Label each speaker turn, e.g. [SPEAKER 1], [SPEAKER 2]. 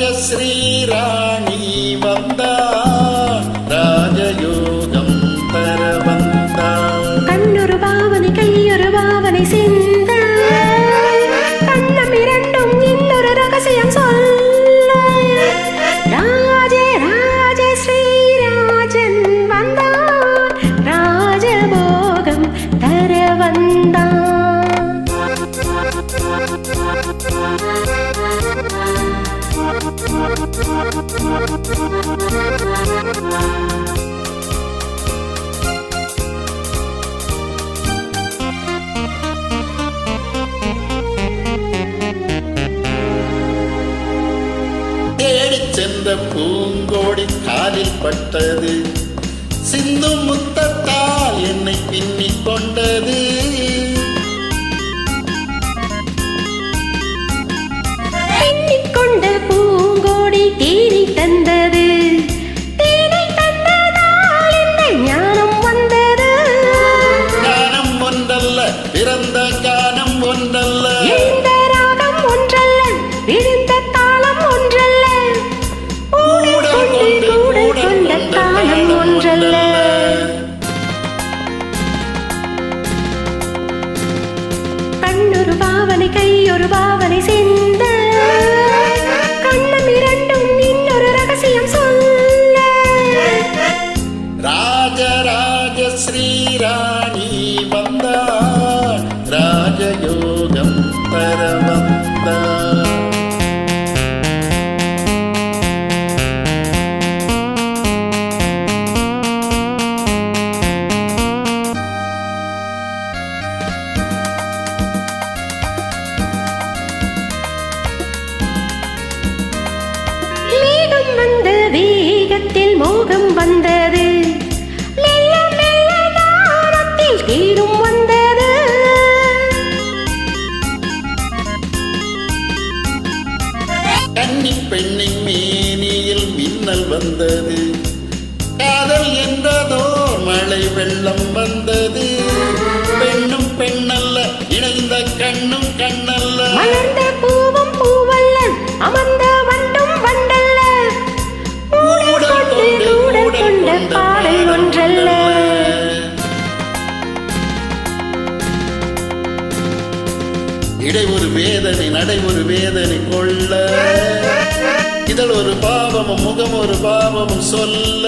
[SPEAKER 1] ஸ்ரீராணி வந்தா ராஜயோகம் தர வந்தா.
[SPEAKER 2] கண்ணொரு பாவனை கையொரு பாவனை சிந்த கண்ணம் இரண்டும் இன்னொரு ரகசியம் சொல்ல. ராஜ ராஜ ஸ்ரீராஜன் வந்தான் ராஜபோகம் தர வந்தான்.
[SPEAKER 1] தேடிச் சென்ற பூங்கோடி காலில் பட்டது, சிந்தும் முத்தத்தால் என்னை பின்னிக் கொண்டது.
[SPEAKER 2] பின்னிக் கொண்ட பூங்கோடி தேனை தந்தது, தேனை தந்ததால் என்ன ஞானம் வந்தது.
[SPEAKER 1] ஞானம் ஒன்றல்ல பிறந்த கானம் ஒன்றல்ல,
[SPEAKER 2] எழுந்த ராகம் ஒன்றல்ல விழுந்த தாளம் ஒன்றல்ல, ஊடல் கொண்ட தாளம் ஒன்றல்ல. கண்ணொரு பாவனை கையொரு பாவனை சிந்த கண்ணம் இரண்டும் இன்னொரு ரகசியம் சொல்ல.
[SPEAKER 1] ராஜராஜ ஸ்ரீராணி வந்தா ராஜயோகம் தர வந்தா.
[SPEAKER 2] மேகம் வந்த வேகத்தில் மோகம் வந்தது, மெல்ல மெல்ல தாரத்தில் கீடும் வந்தது.
[SPEAKER 1] கன்னி பெண்ணின் மேனியில் மின்னல் வந்தது, காதல் என்றதோர் மழை வெள்ளம் வந்தது. பெண்ணும் பெண்ணல்ல இணைந்த கண்ணும் கண்ணல்ல,
[SPEAKER 2] மலர்ந்த பூவும் பூவல்ல அமர்ந்த வண்டும் வண்டல்ல, ஊடல் கொண்ட பாடல் ஒன்றல்ல.
[SPEAKER 1] இடை ஒரு வேதனை நடை ஒரு வேதனை கொள்ள, இதழ் ஒரு பாவமும் முகம் ஒரு பாவமும் சொல்ல.